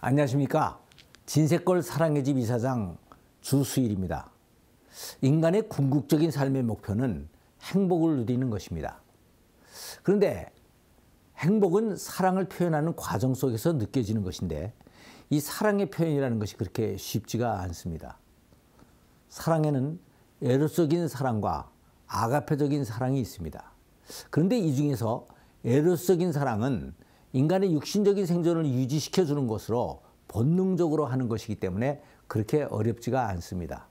안녕하십니까. 진세골 사랑의 집 이사장 주수일입니다. 인간의 궁극적인 삶의 목표는 행복을 누리는 것입니다. 그런데 행복은 사랑을 표현하는 과정 속에서 느껴지는 것인데 이 사랑의 표현이라는 것이 그렇게 쉽지가 않습니다. 사랑에는 에로스적인 사랑과 아가페적인 사랑이 있습니다. 그런데 이 중에서 에로스적인 사랑은 인간의 육신적인 생존을 유지시켜주는 것으로 본능적으로 하는 것이기 때문에 그렇게 어렵지가 않습니다.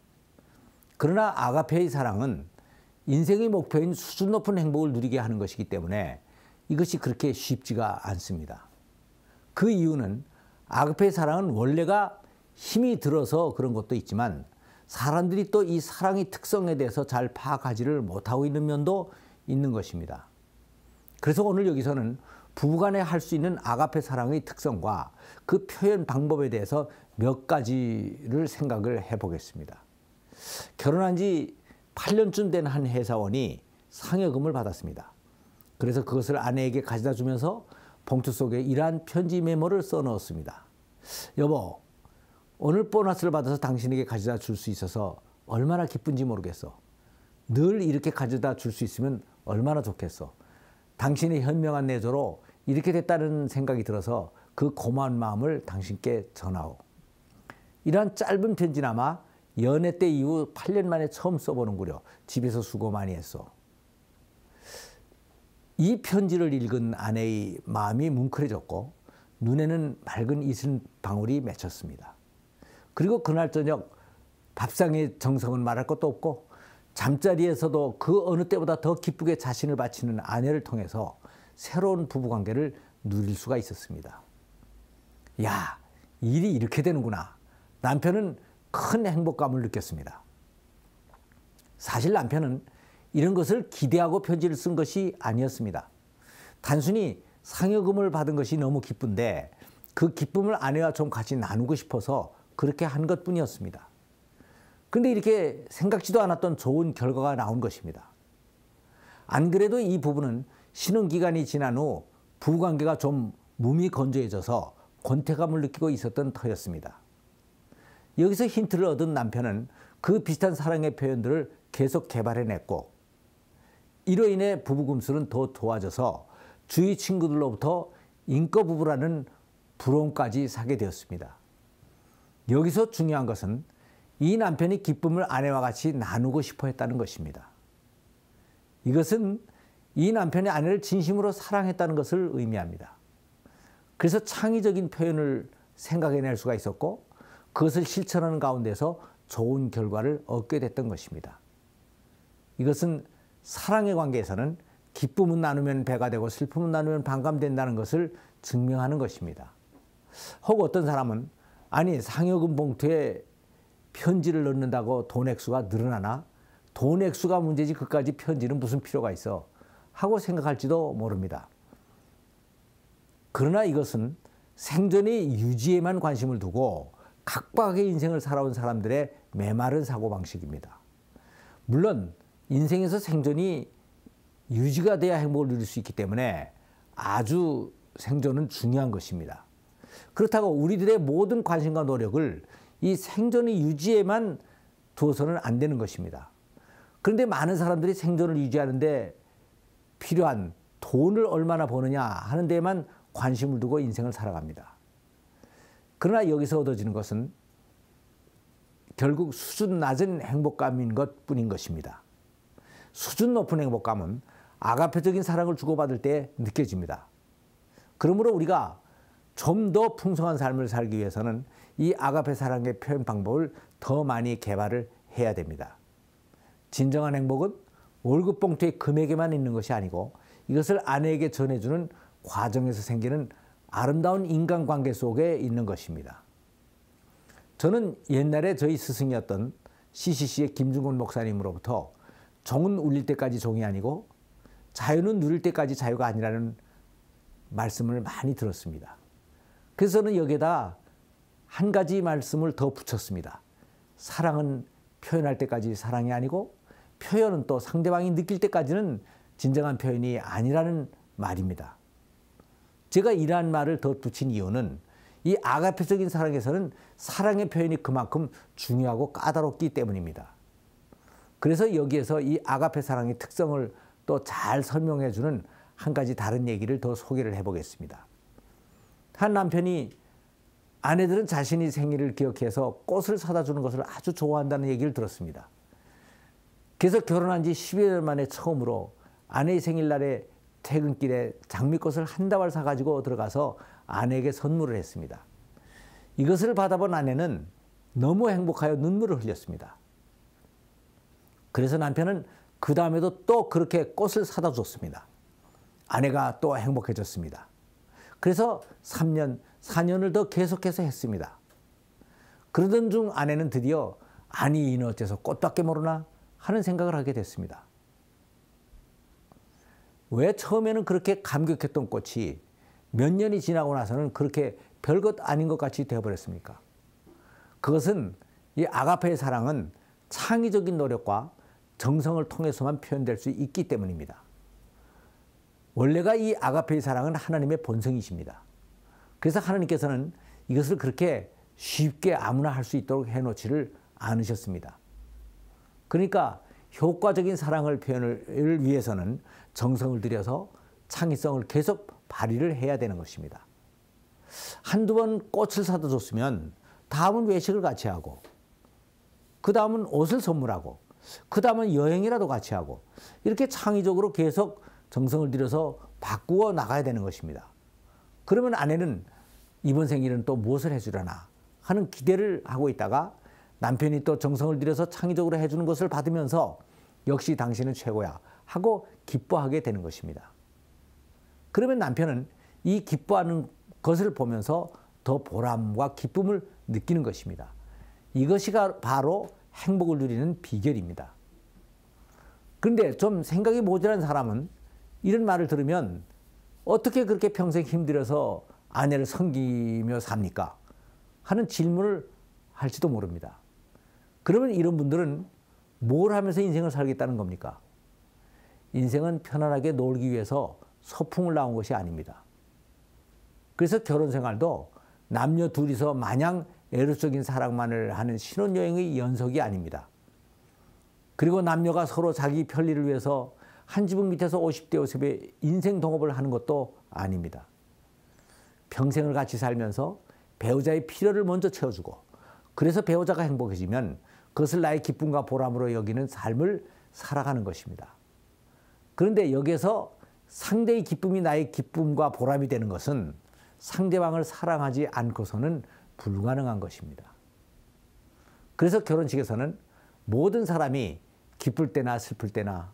그러나 아가페의 사랑은 인생의 목표인 수준 높은 행복을 누리게 하는 것이기 때문에 이것이 그렇게 쉽지가 않습니다. 그 이유는 아가페의 사랑은 원래가 힘이 들어서 그런 것도 있지만 사람들이 또 이 사랑의 특성에 대해서 잘 파악하지를 못하고 있는 면도 있는 것입니다. 그래서 오늘 여기서는 부부간에 할 수 있는 아가페 사랑의 특성과 그 표현 방법에 대해서 몇 가지를 생각을 해보겠습니다. 결혼한 지 8년쯤 된 한 회사원이 상여금을 받았습니다. 그래서 그것을 아내에게 가져다 주면서 봉투 속에 이러한 편지 메모를 써넣었습니다. 여보, 오늘 보너스를 받아서 당신에게 가져다 줄 수 있어서 얼마나 기쁜지 모르겠어. 늘 이렇게 가져다 줄 수 있으면 얼마나 좋겠어. 당신의 현명한 내조로 이렇게 됐다는 생각이 들어서 그 고마운 마음을 당신께 전하오. 이러한 짧은 편지나마 연애 때 이후 8년 만에 처음 써보는구려. 집에서 수고 많이 했어. 이 편지를 읽은 아내의 마음이 뭉클해졌고 눈에는 맑은 이슬 방울이 맺혔습니다. 그리고 그날 저녁 밥상의 정성은 말할 것도 없고 잠자리에서도 그 어느 때보다 더 기쁘게 자신을 바치는 아내를 통해서 새로운 부부관계를 누릴 수가 있었습니다. 야, 일이 이렇게 되는구나. 남편은 큰 행복감을 느꼈습니다. 사실 남편은 이런 것을 기대하고 편지를 쓴 것이 아니었습니다. 단순히 상여금을 받은 것이 너무 기쁜데 그 기쁨을 아내와 좀 같이 나누고 싶어서 그렇게 한 것뿐이었습니다. 근데 이렇게 생각지도 않았던 좋은 결과가 나온 것입니다. 안 그래도 이 부부는 신혼기간이 지난 후 부부관계가 좀 몸이 건조해져서 권태감을 느끼고 있었던 터였습니다. 여기서 힌트를 얻은 남편은 그 비슷한 사랑의 표현들을 계속 개발해냈고 이로 인해 부부 금슬은 더 좋아져서 주위 친구들로부터 인과부부라는 부러움까지 사게 되었습니다. 여기서 중요한 것은 이 남편이 기쁨을 아내와 같이 나누고 싶어 했다는 것입니다. 이것은 이 남편이 아내를 진심으로 사랑했다는 것을 의미합니다. 그래서 창의적인 표현을 생각해낼 수가 있었고 그것을 실천하는 가운데서 좋은 결과를 얻게 됐던 것입니다. 이것은 사랑의 관계에서는 기쁨은 나누면 배가 되고 슬픔은 나누면 반감된다는 것을 증명하는 것입니다. 혹 어떤 사람은 아니 상여금 봉투에 편지를 넣는다고 돈 액수가 늘어나나? 돈 액수가 문제지 그까지 편지는 무슨 필요가 있어? 하고 생각할지도 모릅니다. 그러나 이것은 생존의 유지에만 관심을 두고 각박의 인생을 살아온 사람들의 메마른 사고방식입니다. 물론 인생에서 생존이 유지가 돼야 행복을 누릴 수 있기 때문에 아주 생존은 중요한 것입니다. 그렇다고 우리들의 모든 관심과 노력을 이 생존의 유지에만 두어서는 안 되는 것입니다. 그런데 많은 사람들이 생존을 유지하는데 필요한 돈을 얼마나 버느냐 하는 데에만 관심을 두고 인생을 살아갑니다. 그러나 여기서 얻어지는 것은 결국 수준 낮은 행복감인 것뿐인 것입니다. 수준 높은 행복감은 아가페적인 사랑을 주고받을 때 느껴집니다. 그러므로 우리가 좀 더 풍성한 삶을 살기 위해서는 이 아가페 사랑의 표현 방법을 더 많이 개발을 해야 됩니다. 진정한 행복은 월급 봉투의 금액에만 있는 것이 아니고 이것을 아내에게 전해주는 과정에서 생기는 아름다운 인간관계 속에 있는 것입니다. 저는 옛날에 저희 스승이었던 CCC의 김중곤 목사님으로부터 종은 울릴 때까지 종이 아니고 자유는 누릴 때까지 자유가 아니라는 말씀을 많이 들었습니다. 그래서 저는 여기에다 한 가지 말씀을 더 붙였습니다. 사랑은 표현할 때까지 사랑이 아니고 표현은 또 상대방이 느낄 때까지는 진정한 표현이 아니라는 말입니다. 제가 이러한 말을 덧붙인 이유는 이 아가페적인 사랑에서는 사랑의 표현이 그만큼 중요하고 까다롭기 때문입니다. 그래서 여기에서 이 아가페 사랑의 특성을 또 잘 설명해 주는 한 가지 다른 얘기를 더 소개를 해보겠습니다. 한 남편이 아내들은 자신이 생일을 기억해서 꽃을 사다 주는 것을 아주 좋아한다는 얘기를 들었습니다. 그래서 결혼한 지 10여 년 만에 처음으로 아내의 생일날에 퇴근길에 장미꽃을 한 다발 사가지고 들어가서 아내에게 선물을 했습니다. 이것을 받아본 아내는 너무 행복하여 눈물을 흘렸습니다. 그래서 남편은 그 다음에도 또 그렇게 꽃을 사다 줬습니다. 아내가 또 행복해졌습니다. 그래서 3년, 4년을 더 계속해서 했습니다. 그러던 중 아내는 드디어 아니 이는 어째서 꽃밖에 모르나 하는 생각을 하게 됐습니다. 왜 처음에는 그렇게 감격했던 꽃이 몇 년이 지나고 나서는 그렇게 별것 아닌 것 같이 되어버렸습니까? 그것은 이 아가페의 사랑은 창의적인 노력과 정성을 통해서만 표현될 수 있기 때문입니다. 원래가 이 아가페의 사랑은 하나님의 본성이십니다. 그래서 하나님께서는 이것을 그렇게 쉽게 아무나 할 수 있도록 해놓지를 않으셨습니다. 그러니까 효과적인 사랑을 표현을 위해서는 정성을 들여서 창의성을 계속 발휘를 해야 되는 것입니다. 한두 번 꽃을 사다 줬으면 다음은 외식을 같이 하고, 그 다음은 옷을 선물하고, 그 다음은 여행이라도 같이 하고, 이렇게 창의적으로 계속 정성을 들여서 바꾸어 나가야 되는 것입니다. 그러면 아내는 이번 생일은 또 무엇을 해주려나 하는 기대를 하고 있다가 남편이 또 정성을 들여서 창의적으로 해주는 것을 받으면서 역시 당신은 최고야 하고 기뻐하게 되는 것입니다. 그러면 남편은 이 기뻐하는 것을 보면서 더 보람과 기쁨을 느끼는 것입니다. 이것이 바로 행복을 누리는 비결입니다. 그런데 좀 생각이 모자란 사람은 이런 말을 들으면 어떻게 그렇게 평생 힘들어서 아내를 섬기며 삽니까? 하는 질문을 할지도 모릅니다. 그러면 이런 분들은 뭘 하면서 인생을 살겠다는 겁니까? 인생은 편안하게 놀기 위해서 소풍을 나온 것이 아닙니다. 그래서 결혼 생활도 남녀 둘이서 마냥 에로적인 사랑만을 하는 신혼여행의 연속이 아닙니다. 그리고 남녀가 서로 자기 편리를 위해서 한 지붕 밑에서 50대 50의 인생 동업을 하는 것도 아닙니다. 평생을 같이 살면서 배우자의 필요를 먼저 채워주고, 그래서 배우자가 행복해지면 그것을 나의 기쁨과 보람으로 여기는 삶을 살아가는 것입니다. 그런데 여기에서 상대의 기쁨이 나의 기쁨과 보람이 되는 것은 상대방을 사랑하지 않고서는 불가능한 것입니다. 그래서 결혼식에서는 모든 사람이 기쁠 때나 슬플 때나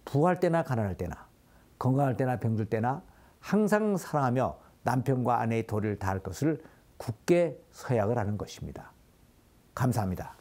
부할 때나 가난할 때나 건강할 때나 병들 때나 항상 사랑하며 남편과 아내의 도리를 다할 것을 굳게 서약을 하는 것입니다. 감사합니다.